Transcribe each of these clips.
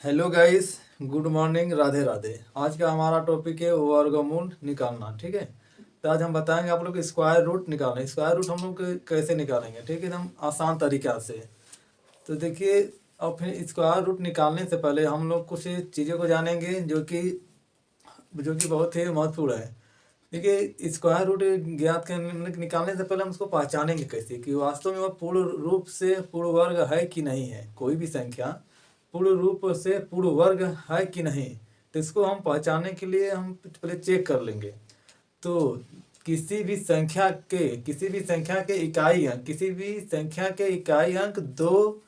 Hello guys, good morning, Radhe Radhe. आज का हमारा टॉपिक है वर्गमूल निकालना। ठीक है, तो आज हम बताएंगे आप लोग स्क्वायर रूट निकालना। स्क्वायर रूट हम लोग कैसे निकालेंगे, ठीक है, एकदम आसान तरीका से। तो देखिए, अब फिर स्क्वायर रूट निकालने से पहले हम लोग कुछ चीज़ों को जानेंगे जो कि बहुत ही महत्वपूर्ण है। देखिए, स्क्वायर रूट ज्ञात करने निकालने से पहले हम उसको पहचानेंगे कैसे कि वास्तव में वह पूर्ण रूप से पूर्ण वर्ग है कि नहीं है। कोई भी संख्या पूर्ण रूप से पूर्ण वर्ग है कि नहीं, तो इसको हम पहचानने के लिए हम पहले चेक कर लेंगे। तो किसी भी संख्या के इकाई अंक दो,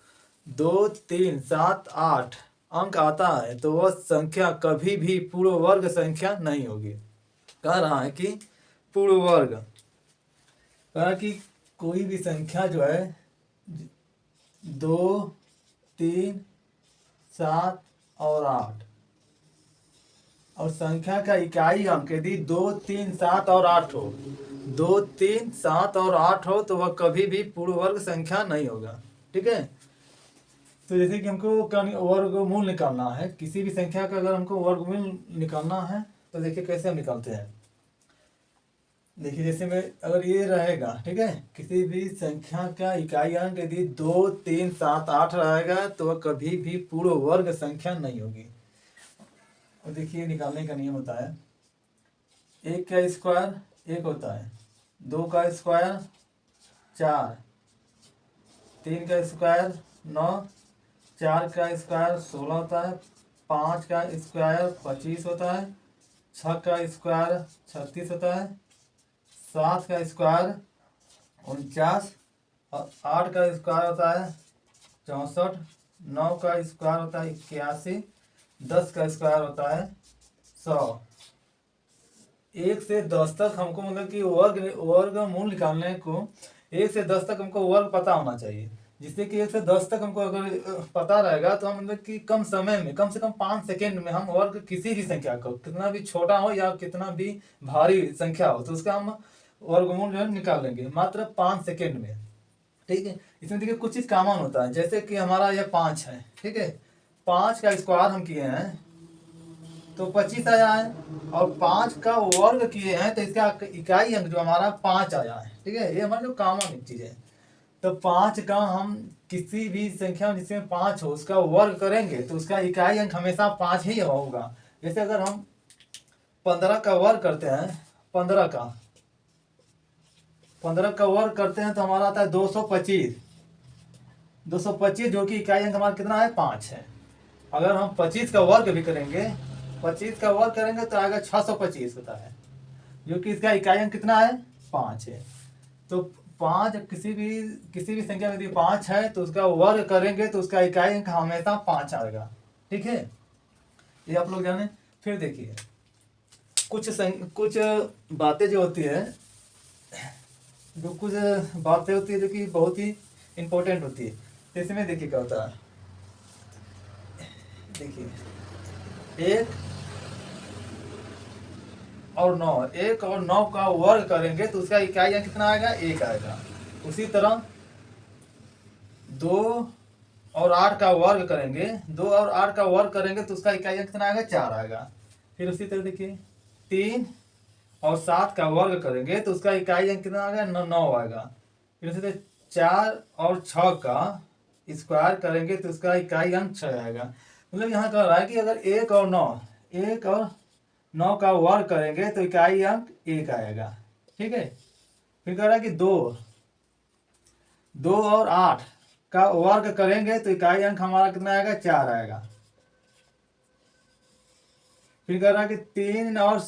2, 3, 7, 8 अंक आता है तो वह संख्या कभी भी पूर्ण वर्ग संख्या नहीं होगी। कह रहा है कि पूर्ण वर्ग, कहा कि कोई भी संख्या जो है 2, 3, 7 और 8, और संख्या का इकाई अंक यदि 2, 3, 7 और 8 हो, 2, 3, 7 और 8 हो तो वह कभी भी पूर्ण वर्ग संख्या नहीं होगा। ठीक है, तो जैसे कि हमको वर्गमूल निकालना है किसी भी संख्या का। अगर हमको वर्गमूल निकालना है तो देखिए कैसे हम निकालते हैं। देखिए, जैसे में अगर ये रहेगा, ठीक है, किसी भी संख्या का इकाई अंक यदि 2, 3, 7, 8 रहेगा तो वह कभी भी पूर्ण वर्ग संख्या नहीं होगी। और देखिए, निकालने का नियम होता है, एक का स्क्वायर एक होता है, दो का स्क्वायर 4, 3 का स्क्वायर 9, 4 का स्क्वायर 16 होता है, 5 का स्क्वायर 25 होता है, 6 का स्क्वायर 36 होता है, 7 का स्क्वायर 49, और 8 का स्क्वायर होता है 64, 9 का स्क्वायर होता है 81, 10 का स्क्वायर होता है 100। 1 से 10 तक हमको मतलब कि वर्गमूल निकालने को 1 से 10 तक हमको वर्ग पता होना चाहिए। जिससे कि 1 से 10 तक हमको अगर पता रहेगा तो हम मतलब कि कम समय में, कम से कम 5 सेकेंड में हम वर्ग किसी भी संख्या को, कितना भी छोटा हो या कितना भी भारी संख्या हो, तो उसका हम वर्गमूल जो है निकाल लेंगे मात्र 5 सेकेंड में। ठीक है, इसमें देखिए कुछ चीज़ कॉमन होता है, जैसे कि हमारा यह 5 है। ठीक है, 5 का स्क्वायर हम किए हैं तो 25 आया है, और 5 का वर्ग किए हैं तो इसका इकाई अंक जो हमारा 5 आया है। ठीक है, ये हमारा जो कॉमन चीज़ है। तो 5 का हम किसी भी संख्या जिसमें 5 हो उसका वर्ग करेंगे तो उसका इकाई अंक हमेशा 5 ही होगा। जैसे अगर हम 15 का वर्ग करते हैं, 15 का वर्ग करते हैं तो हमारा आता है 225। 225 जो कि इकाई अंक हमारा कितना है, 5 है। अगर हम 25 का वर्ग भी करेंगे, 25 का वर्ग करेंगे तो आएगा 625 होता है, जो कि इसका इकाई अंक कितना है, 5 है। तो 5 किसी भी संख्या में यदि 5 है तो उसका वर्ग करेंगे तो उसका इकाई अंक हमेशा 5 आएगा। ठीक है, ये आप लोग जाने। फिर देखिए, कुछ बातें जो होती है, जो कि बहुत ही इंपॉर्टेंट होती है। तो इसमें देखिए क्या होता है, देखिए 1 और 9 का वर्ग करेंगे तो उसका इकाई अंक कितना आएगा, 1 आएगा। उसी तरह 2 और 8 का वर्ग करेंगे, 2 और 8 का वर्ग करेंगे तो उसका इकाई अंक कितना आएगा, 4 आएगा। फिर उसी तरह देखिए 3 और 7 का वर्ग करेंगे तो उसका इकाई अंक कितना आएगा, 9 आएगा। फिर उसी तरह 4 और 6 का स्क्वायर करेंगे तो उसका इकाई अंक 6 आएगा। मतलब यहाँ कह रहा है कि अगर 1 और 9 का वर्ग करेंगे तो इकाई अंक 1 आएगा। ठीक है, फिर कह रहा है कि 2 और 8 का वर्ग करेंगे तो इकाई अंक हमारा कितना आएगा, 4 आएगा। फिर कह रहा है कि 3 और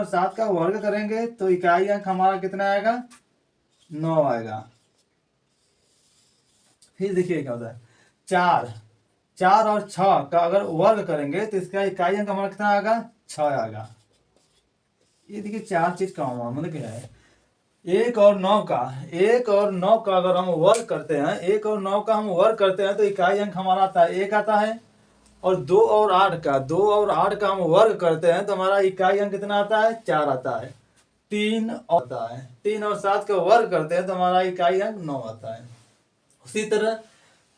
7 का वर्ग करेंगे तो इकाई अंक हमारा कितना आएगा, 9 आएगा। फिर देखिए क्या होता है, 4 और 6 का अगर वर्ग करेंगे तो इसका इकाई अंक हमारा कितना आएगा, 6 आएगा। ये देखिए 4 चीज का मतलब क्या है। 1 और 9 का अगर हम वर्ग करते हैं, 1 और 9 का हम वर्ग करते हैं तो इकाई अंक हमारा आता है, 1 आता है। और 2 और 8 का हम वर्ग करते हैं तो हमारा इकाई अंक कितना आता है, 4 आता है। 3 और 7 का वर्ग करते हैं तो हमारा इकाई अंक 9 आता है। उसी तरह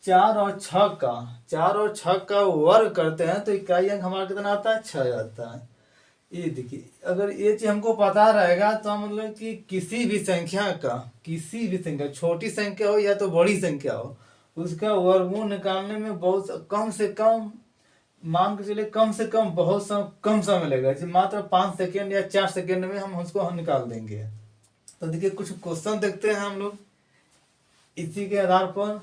4 और 6 का 4 और 6 का वर्ग करते हैं तो इकाई अंक हमारा कितना आता है? 6 आता है। ये देखिए, अगर ये चीज हमको पता रहेगा तो हम मतलब कि किसी भी संख्या का, किसी भी संख्या, छोटी संख्या हो या तो बड़ी संख्या हो, उसका वर्गमूल निकालने में बहुत कम से कम, मान के चलिए कम से कम कम समय लगेगा, जैसे मात्र 5 सेकेंड या 4 सेकेंड में हम उसको निकाल देंगे। तो देखिए कुछ क्वेश्चन देखते हैं हम लोग इसी के आधार पर।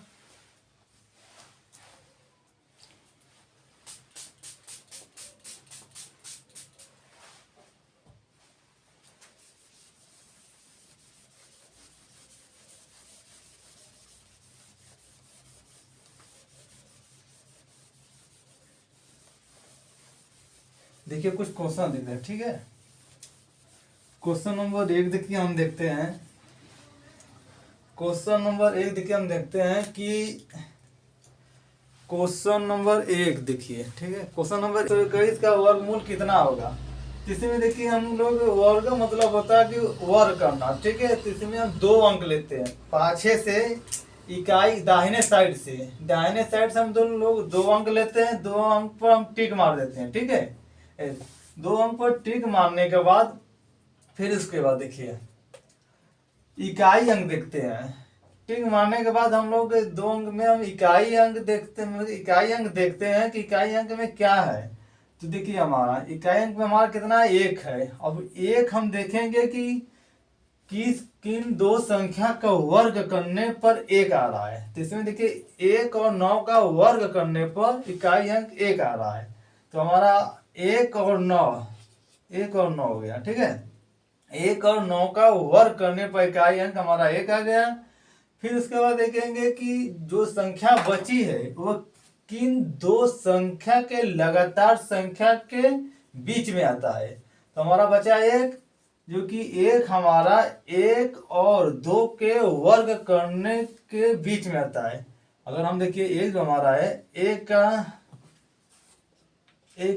देखिए कुछ क्वेश्चन देते हैं, ठीक है। क्वेश्चन नंबर 1 देखिए हम देखते हैं। क्वेश्चन नंबर 1 देखिए हम देखते हैं कि क्वेश्चन नंबर 1 देखिए, ठीक है। क्वेश्चन नंबर 21 का वर्गमूल कितना होगा? तो इसमें देखिए हम लोग वर्ग मतलब होता है कि वर्ग करना, ठीक है। तो इसमें हम 2 अंक लेते हैं पाछे से, इकाई दाहिने साइड से हम दोनों लोग 2 अंक लेते हैं। 2 अंक पर हम टिक मार देते हैं, ठीक है। 2 अंक पर टिक मारने के बाद फिर उसके बाद देखिए इकाई अंक देखते हैं। टिक मारने के बाद हम लोग 2 अंक में हम इकाई अंक देखते हैं, मतलब इकाई अंक देखते हैं कि इकाई अंक में क्या है। तो देखिए हमारा इकाई अंक में हमारा कितना 1 है। अब 1 हम देखेंगे कि किन 2 संख्या का वर्ग करने पर 1 आ रहा है। तो इसमें देखिए 1 और 9 का वर्ग करने पर इकाई अंक 1 आ रहा है। तो हमारा 1 और 9 हो गया, ठीक है। 1 और 9 का वर्ग करने पर इकाई अंक हमारा 1 आ गया। फिर उसके बाद देखेंगे कि जो संख्या बची है वो किन 2 संख्या के लगातार संख्या के बीच में आता है। तो हमारा बचा 1, जो कि 1 हमारा 1 और 2 के वर्ग करने के बीच में आता है। अगर हम देखिए 1 जो हमारा है, 1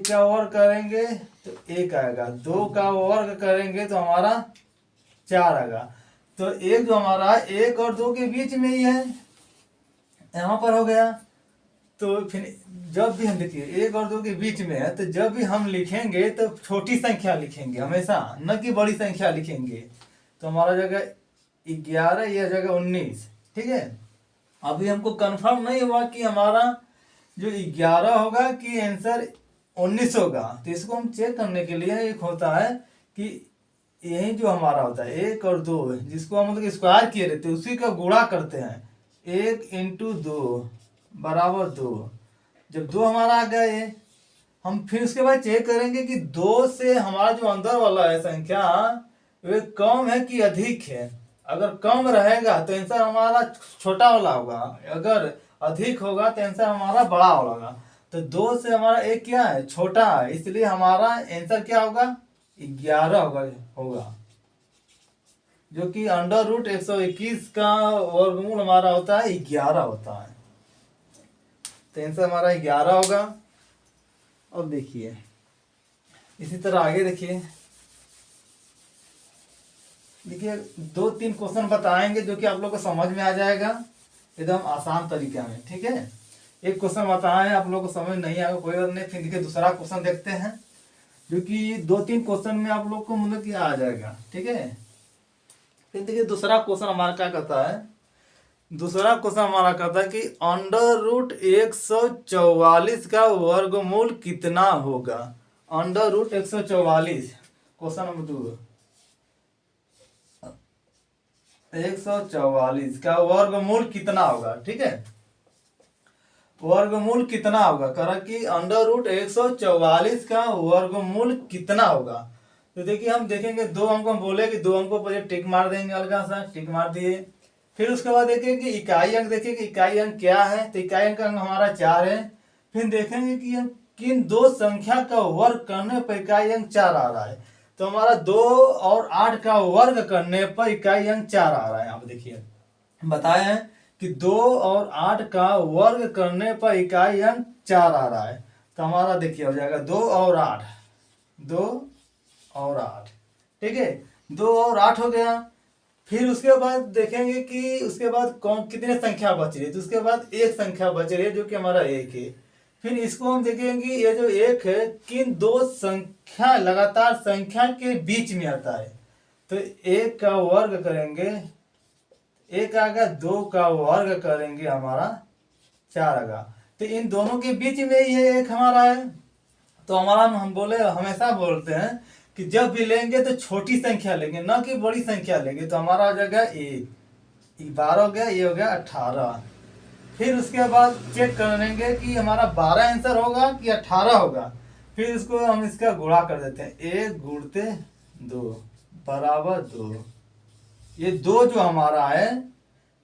का वर्ग करेंगे तो 1 आएगा, 2 का वर्ग करेंगे तो हमारा 4 आएगा। तो 1 जो हमारा 1 और 2 के बीच में ही है, यहाँ पर हो गया। तो फिर जब भी हम देखिए 1 और 2 के बीच में है, तो जब भी हम लिखेंगे तो छोटी संख्या लिखेंगे हमेशा, न कि बड़ी संख्या लिखेंगे। तो हमारा जगह 11 या जगह 19, ठीक है। अभी हमको कंफर्म नहीं हुआ कि हमारा जो 11 होगा कि आंसर 19 होगा। तो इसको हम चेक करने के लिए एक होता है कि यही जो हमारा होता है 1 और 2, जिसको हम मतलब स्क्वायर किए रहते हैं, उसी का गुणा करते हैं। 1 इंटू 2 बराबर 2। जब 2 हमारा आ गया ये, हम फिर उसके बाद चेक करेंगे कि 2 से हमारा जो अंदर वाला है संख्या वे कम है कि अधिक है। अगर कम रहेगा तो आंसर हमारा छोटा वाला होगा, अगर अधिक होगा तो आंसर हमारा बड़ा वाला होगा। तो 2 से हमारा 1 क्या है? छोटा है, इसलिए हमारा आंसर क्या होगा? 11 होगा, जो कि अंडर रूट 121 का वर्गमूल हमारा होता है 11 होता है। तो आंसर हमारा 11 होगा। अब देखिए इसी तरह आगे देखिए 2-3 क्वेश्चन बताएंगे जो कि आप लोग को समझ में आ जाएगा एकदम आसान तरीके में, ठीक है। एक क्वेश्चन बताएं, आप लोग को समझ नहीं आएगा कोई बात नहीं। फिर देखिए दूसरा क्वेश्चन देखते हैं, जो कि 2-3 क्वेश्चन में आप लोग को मतलब कि आ जाएगा, ठीक है। फिर देखिए दूसरा क्वेश्चन हमारा क्या कहता है। दूसरा क्वेश्चन हमारा कहता है कि अंडर रूट 144 का वर्गमूल कितना होगा। अंडर रूट 144, क्वेश्चन नंबर 2, 144 का वर्गमूल कितना होगा, ठीक है। वर्गमूल कितना होगा करा कि अंडर रूट 144 का वर्गमूल कितना होगा। तो देखिए हम देखेंगे 2 अंक हम बोले कि 2 अंकों पर टिक मार देंगे, हल्का सा टिक मार दिए। फिर उसके बाद देखेंगे कि इकाई अंक, देखिए कि इकाई अंक क्या है। तो इकाई अंक हमारा 4 है। फिर देखेंगे कि हम किन 2 संख्या का वर्ग करने पर इकाई अंक 4 आ रहा है। तो हमारा 2 और 8 का वर्ग करने पर इकाई अंक 4 आ रहा है। आप देखिए बताए हैं कि 2 और 8 का वर्ग करने पर इकाई अंक 4 आ रहा है। तो हमारा देखिए हो जाएगा 2 और 8, 2 और 8, ठीक है। 2 और 8 हो गया। फिर उसके बाद देखेंगे कि उसके बाद कौन कितने संख्या बच रही है, तो उसके बाद एक संख्या बच रही है जो कि हमारा एक है। फिर इसको हम देखेंगे ये जो एक है किन दो संख्या लगातार संख्या के बीच में आता है। तो एक का वर्ग करेंगे, एक आएगा, दो का वर्ग करेंगे हमारा 4 आएगा। तो इन दोनों के बीच में ये एक हमारा है। तो हमारा हम बोले हमेशा बोलते हैं कि जब भी लेंगे तो छोटी संख्या लेंगे, ना कि बड़ी संख्या लेंगे। तो हमारा हो जाएगा 1, 12 हो गया, ये हो गया 18। फिर उसके बाद चेक करेंगे कि हमारा 12 आंसर होगा कि 18 होगा। फिर इसको हम इसका गुणा कर देते हैं, 1 गुणते 2 बराबर 2। ये 2 जो हमारा है,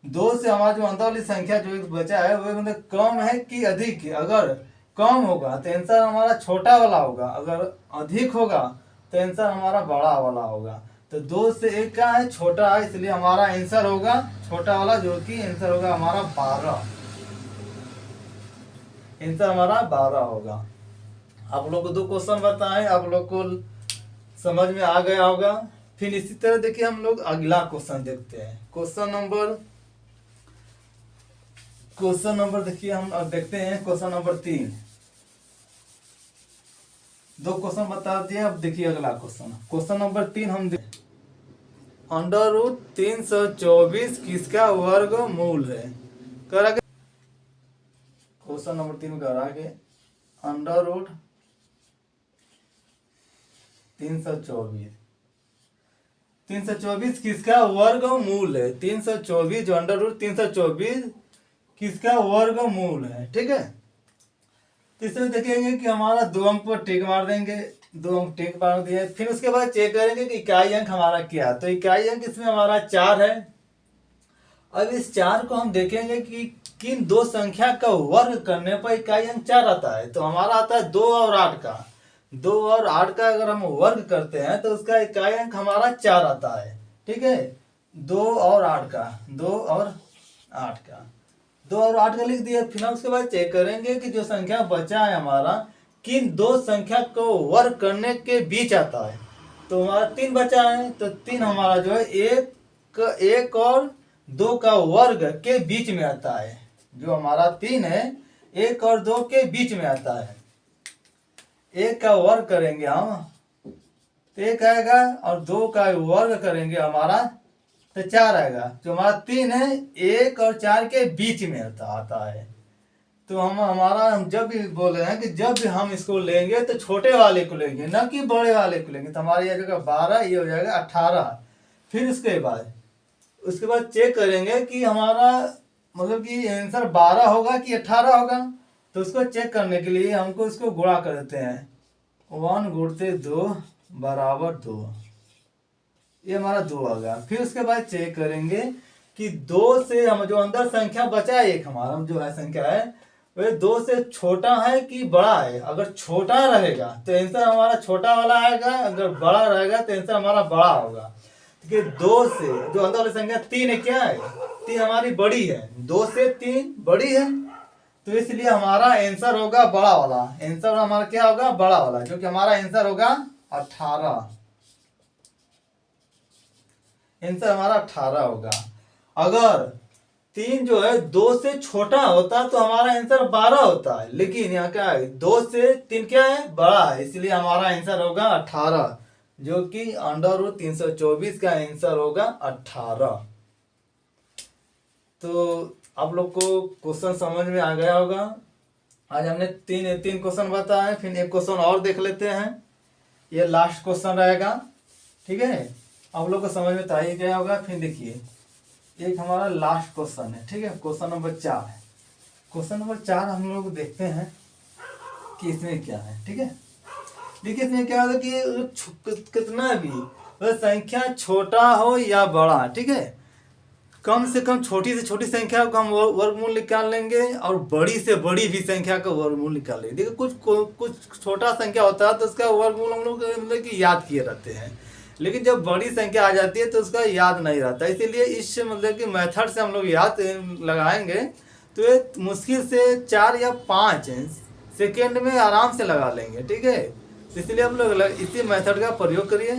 2 से हमारा जो अंदर वाली संख्या जो बचा है वो मतलब कम है कि अधिक है। अगर कम होगा तो आंसर हमारा छोटा वाला होगा, अगर अधिक होगा तो आंसर हमारा बड़ा वाला होगा। तो 2 से 1 का है छोटा है, इसलिए हमारा आंसर होगा छोटा वाला, जो कि आंसर होगा हमारा 12। आंसर हमारा 12 होगा। आप लोग को 2 क्वेश्चन बताएं, आप लोग को समझ में आ गया होगा। फिर इसी तरह देखिए हम लोग अगला क्वेश्चन देखते हैं। क्वेश्चन नंबर देखिए हम अब देखते हैं क्वेश्चन नंबर 3। 2 क्वेश्चन बता दिए, अब देखिए अगला क्वेश्चन नंबर 3 हम √324 किसका वर्गमूल है। करा के क्वेश्चन नंबर 3 करा के √324 किसका वर्गमूल है। 324 जो √324 किसका वर्गमूल है, ठीक है। तो इसमें देखेंगे कि हमारा 2 अंक पर टिक मार देंगे, 2 अंक टिक मार दिए। फिर उसके बाद चेक करेंगे कि इकाई अंक हमारा क्या है। तो इकाई अंक इसमें हमारा 4 है। अब इस 4 को हम देखेंगे कि किन 2 संख्या का वर्ग करने पर इकाई अंक 4 आता है। तो हमारा आता है 2 और 8 का। 2 और 8 का अगर हम वर्ग करते हैं तो उसका इकाई अंक हमारा 4 आता है, ठीक है। 2 और 8 का, 2 और 8 का, 2 और 8 का लिख दिया। फिर हम उसके बाद चेक करेंगे कि जो संख्या बचा है हमारा किन 2 संख्या को वर्ग करने के बीच आता है। तो हमारा 3 बचा है, तो 3 हमारा जो है 1 और 2 का वर्ग के बीच में आता है। जो हमारा 3 है 1 और 2 के बीच में आता है। 1 का वर्ग करेंगे हम तो 1 आएगा, और 2 का वर्ग करेंगे हमारा तो 4 आएगा। जो हमारा 3 है 1 और 4 के बीच में आता है। तो हम जब भी बोल रहे हैं कि जब भी हम इसको लेंगे तो छोटे वाले को लेंगे, ना कि बड़े वाले को लेंगे। तो हमारा ये जगह 12, ये हो जाएगा 18। फिर उसके बाद चेक करेंगे कि हमारा मतलब कि आंसर 12 होगा कि 18 होगा। तो उसको चेक करने के लिए हमको इसको गुणा कर देते हैं, 1 गुणते 2 बराबर 2। ये हमारा 2 आ गया। फिर उसके बाद चेक करेंगे कि 2 से हम जो अंदर संख्या बचा है, एक हमारा जो है संख्या है वह 2 से छोटा है कि बड़ा है। अगर छोटा रहेगा तो आंसर हमारा छोटा वाला आएगा, अगर बड़ा रहेगा तो आंसर हमारा बड़ा होगा। क्योंकि 2 से जो अंदर वाली संख्या 3 है, क्या है 3 हमारी बड़ी है, 2 से 3 बड़ी है, तो इसलिए हमारा आंसर होगा बड़ा वाला। आंसर हमारा क्या होगा, बड़ा वाला, जो कि हमारा आंसर होगा 18। आंसर हमारा 18 होगा। अगर 3 जो है 2 से छोटा होता तो हमारा आंसर 12 होता है, लेकिन यहाँ क्या है 2 से 3 क्या है, बड़ा है, इसलिए हमारा आंसर होगा 18, जो कि √324 का आंसर होगा 18। तो आप लोग को क्वेश्चन समझ में आ गया होगा। आज हमने तीन क्वेश्चन बताए, फिर एक क्वेश्चन और देख लेते हैं, ये लास्ट क्वेश्चन रहेगा, ठीक है। आप लोग को समझ में तो आ ही गया होगा। फिर देखिए एक हमारा लास्ट क्वेश्चन है, ठीक है, क्वेश्चन नंबर 4 है। क्वेश्चन नंबर 4 हम लोग देखते हैं कि इसमें क्या है, ठीक है। देखिए इसमें क्या होता है कि कितना भी संख्या छोटा हो या बड़ा, ठीक है, कम से कम छोटी से छोटी संख्या को हम वर्गमूल निकाल लेंगे और बड़ी से बड़ी भी संख्या का वर्गमूल निकाल लेंगे। देखिए कुछ छोटा संख्या होता है तो उसका वर्गमूल हम लोग मतलब कि याद किए रहते हैं, लेकिन जब बड़ी संख्या आ जाती है तो उसका याद नहीं रहता। इसीलिए इस मतलब कि मेथड से हम लोग याद लगाएंगे तो ये मुश्किल से 4 या 5 सेकेंड में आराम से लगा लेंगे, ठीक है। इसलिए हम लोग इसी मेथड का प्रयोग करिए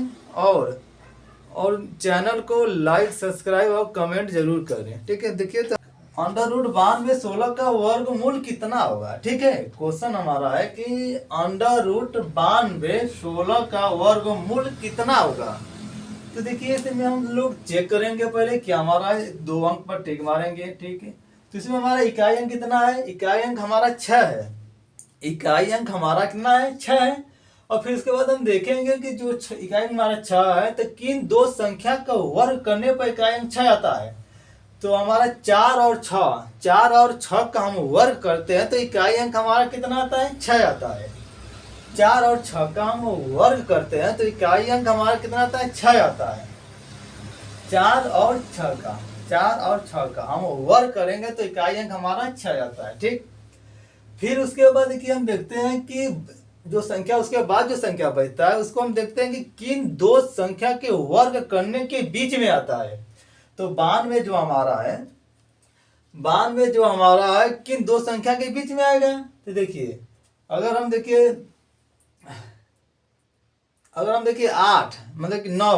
और चैनल को लाइक सब्सक्राइब और कमेंट जरूर करें। ठीक है, देखिए तो अंडर रूट 92/16 का वर्गमूल कितना होगा। ठीक है, क्वेश्चन हमारा है कि अंडर रूट 92/16 का वर्गमूल कितना होगा। तो देखिए इसमें हम लोग चेक करेंगे पहले कि हमारा 2 अंक पर टिक मारेंगे। ठीक है, तो इसमें हमारा इकाई अंक कितना है, इकाई अंक हमारा 6 है, इकाई अंक हमारा कितना है 6 है। और फिर उसके बाद हम देखेंगे कि जो इकाई अंक हमारा 6 है तो किन दो संख्या का वर्ग करने पर इकाई अंक 6 आता है। तो हमारा 4 और 6 का हम वर्ग करते हैं तो इकाई अंक हमारा कितना आता है 6 आता है। 4 और 6 का हम वर्ग करते हैं तो इकाई अंक हमारा कितना आता है 6 आता है। 4 और 6 का हम वर्ग करेंगे तो इकाई अंक हमारा 6 आता है। ठीक, फिर उसके बाद देखिए हम देखते हैं कि जो संख्या उसके बाद जो संख्या बचता है उसको हम देखते हैं कि किन दो संख्या के वर्ग करने के बीच में आता है। तो 92 जो हमारा है किन दो संख्या के बीच में आएगा। तो देखिए अगर हम देखिए 8 मतलब कि 9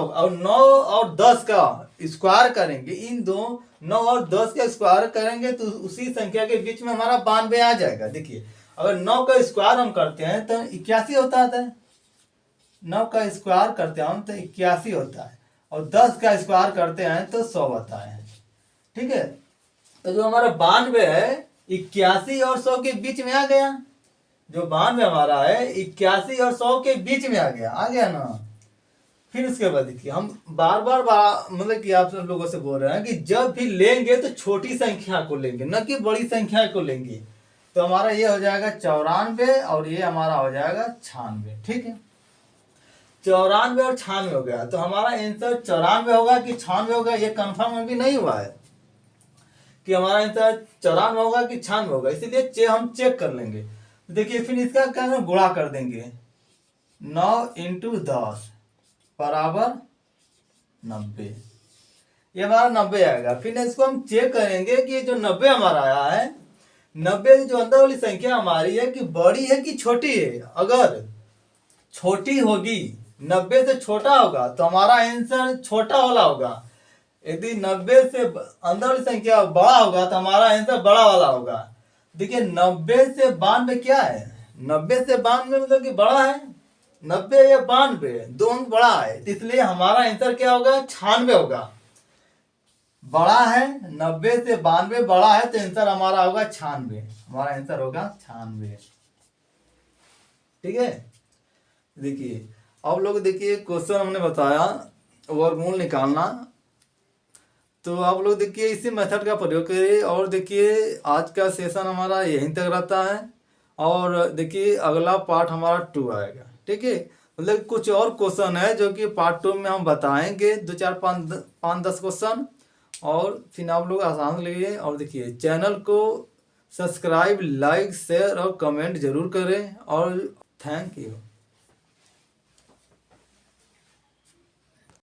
और 10 का स्क्वायर करेंगे, इन दो 9 और 10 का स्क्वायर करेंगे तो उसी संख्या के बीच में हमारा 92 आ जाएगा। देखिए अगर 9 का स्क्वायर हम करते हैं तो 81 होता है, 9 का स्क्वायर करते हैं हम तो 81 होता है, और 10 का स्क्वायर करते हैं तो 100 होता है। ठीक है, तो जो हमारा 92 है 81 और 100 के बीच में आ गया। जो 92 हमारा है 81 और 100 के बीच में आ गया ना। फिर उसके बाद देखिए हम बार मतलब कि आप सब लोगों से बोल रहे हैं कि जब भी लेंगे तो छोटी संख्या को लेंगे, न कि बड़ी संख्या को लेंगे। तो हमारा ये हो जाएगा 94 और ये हमारा हो जाएगा 96। ठीक है, 94 और 96 हो गया। तो हमारा आंसर 94 होगा कि 96 होगा, ये कंफर्म अभी नहीं हुआ है कि हमारा आंसर 94 होगा कि 96 होगा, इसीलिए हम चेक कर लेंगे। देखिए फिर इसका क्या गुणा कर देंगे, 9 × 10 बराबर 90, ये हमारा 90 आएगा। फिर इसको हम चेक करेंगे कि जो 90 हमारा आया है, 90 जो अंदर वाली संख्या हमारी है कि बड़ी है कि छोटी है। अगर छोटी होगी 90 से छोटा होगा तो हमारा आंसर छोटा वाला होगा। यदि 90 से अंदर वाली संख्या बड़ा होगा तो हमारा आंसर बड़ा वाला होगा। देखिए 90 से 92 क्या है, 90 से 92 मतलब कि बड़ा है, 90 या 92 दोनों बड़ा है, तो इसलिए हमारा आंसर क्या होगा 96 होगा। बड़ा है 90 से 92 बड़ा है तो आंसर हमारा होगा 96, हमारा आंसर होगा 96। ठीक है, देखिए अब लोग देखिए क्वेश्चन हमने बताया वर्गमूल निकालना, तो आप लोग देखिए इसी मेथड का प्रयोग करिए। और देखिए आज का सेशन हमारा यहीं तक रहता है, और देखिए अगला पार्ट हमारा 2 आएगा। ठीक है, मतलब कुछ और क्वेश्चन है जो कि पार्ट 2 में हम बताएंगे, 2 4 5 10 क्वेश्चन, और फिर आप लोग आसान लीजिए। और देखिए चैनल को सब्सक्राइब, लाइक, शेयर और कमेंट जरूर करें, और थैंक यू।